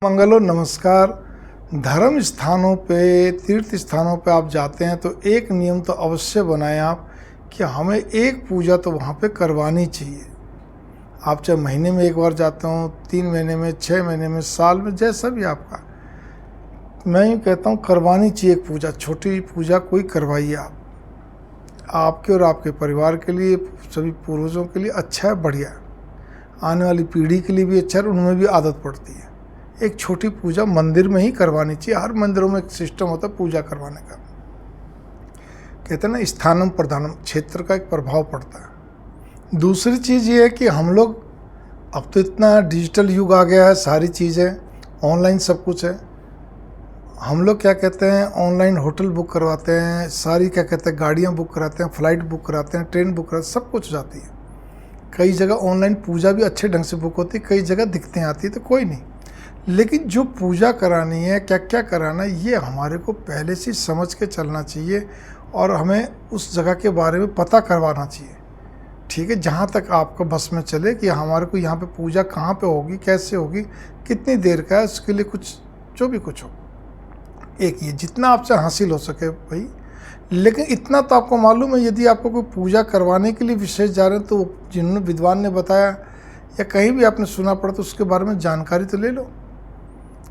मंगलो नमस्कार। धर्म स्थानों पे, तीर्थ स्थानों पे आप जाते हैं तो एक नियम तो अवश्य बनाएं आप कि हमें एक पूजा तो वहाँ पे करवानी चाहिए। आप चाहे महीने में एक बार जाते हो, 3 महीने में, 6 महीने में, साल में, जैसा भी आपका, मैं यूँ कहता हूँ करवानी चाहिए एक पूजा। छोटी पूजा कोई करवाइए आप, आपके और आपके परिवार के लिए, सभी पूर्वजों के लिए अच्छा है, बढ़िया है। आने वाली पीढ़ी के लिए भी अच्छा है, उनमें भी आदत पड़ती है। एक छोटी पूजा मंदिर में ही करवानी चाहिए। हर मंदिरों में एक सिस्टम होता है पूजा करवाने का। कहते हैं ना, स्थानम प्रधानम, क्षेत्र का एक प्रभाव पड़ता है। दूसरी चीज़ ये है कि हम लोग, अब तो इतना डिजिटल युग आ गया है, सारी चीज़ें ऑनलाइन सब कुछ है। हम लोग क्या कहते हैं, ऑनलाइन होटल बुक करवाते हैं, सारी क्या कहते हैं गाड़ियाँ बुक कराते हैं, फ्लाइट बुक कराते हैं, ट्रेन बुक कराते हैं, सब कुछ जाती है। कई जगह ऑनलाइन पूजा भी अच्छे ढंग से बुक होती है, कई जगह दिक्कतें आती है, तो कोई नहीं। लेकिन जो पूजा करानी है, क्या क्या कराना है, ये हमारे को पहले से समझ के चलना चाहिए और हमें उस जगह के बारे में पता करवाना चाहिए। ठीक है, जहाँ तक आपको बस में चले कि हमारे को यहाँ पे पूजा कहाँ पे होगी, कैसे होगी, कितनी देर का है, उसके लिए कुछ जो भी कुछ हो, एक ये जितना आपसे हासिल हो सके भाई। लेकिन इतना तो आपको मालूम है, यदि आपको कोई पूजा करवाने के लिए विशेष जा रहे हैं तो जिन्होंने विद्वान ने बताया या कहीं भी आपने सुना पड़ा तो उसके बारे में जानकारी तो ले लो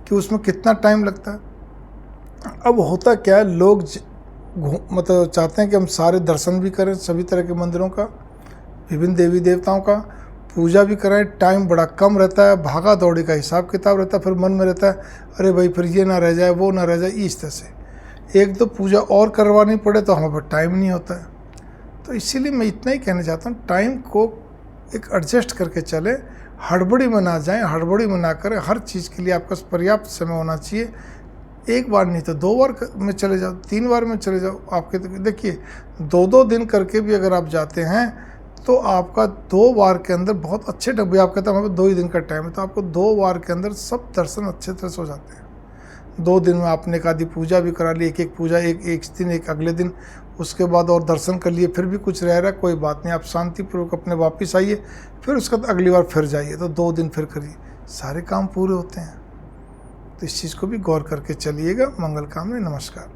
कि उसमें कितना टाइम लगता है। अब होता क्या है, लोग मतलब चाहते हैं कि हम सारे दर्शन भी करें सभी तरह के मंदिरों का, विभिन्न देवी देवताओं का, पूजा भी कराएं। टाइम बड़ा कम रहता है, भागा दौड़ी का हिसाब किताब रहता है। फिर मन में रहता है अरे भाई फिर ये ना रह जाए, वो ना रह जाए। इस तरह से एक तो पूजा और करवानी पड़े तो हमारे पास टाइम नहीं होता है। तो इसीलिए मैं इतना ही कहना चाहता हूँ, टाइम को एक एडजस्ट करके चले, हड़बड़ी में ना जाएं, हड़बड़ी में ना करें। हर चीज़ के लिए आपका पर्याप्त समय होना चाहिए। एक बार नहीं तो 2 बार में चले जाओ, 3 बार में चले जाओ। आपके देखिए 2-2 दिन करके भी अगर आप जाते हैं तो आपका 2 बार के अंदर बहुत अच्छे ढंग, आप कहते हैं हमें 2 ही दिन का टाइम है, तो आपको 2 बार के अंदर सब दर्शन अच्छे तरह से हो जाते हैं। 2 दिन में आपने एक आधी पूजा भी करा ली, एक पूजा एक दिन, एक अगले दिन, उसके बाद और दर्शन कर लिए, फिर भी कुछ रह रहा है कोई बात नहीं, आप शांतिपूर्वक अपने वापस आइए, फिर उसके बाद अगली बार फिर जाइए, तो 2 दिन फिर करिए, सारे काम पूरे होते हैं। तो इस चीज़ को भी गौर करके चलिएगा। मंगल कामना, नमस्कार।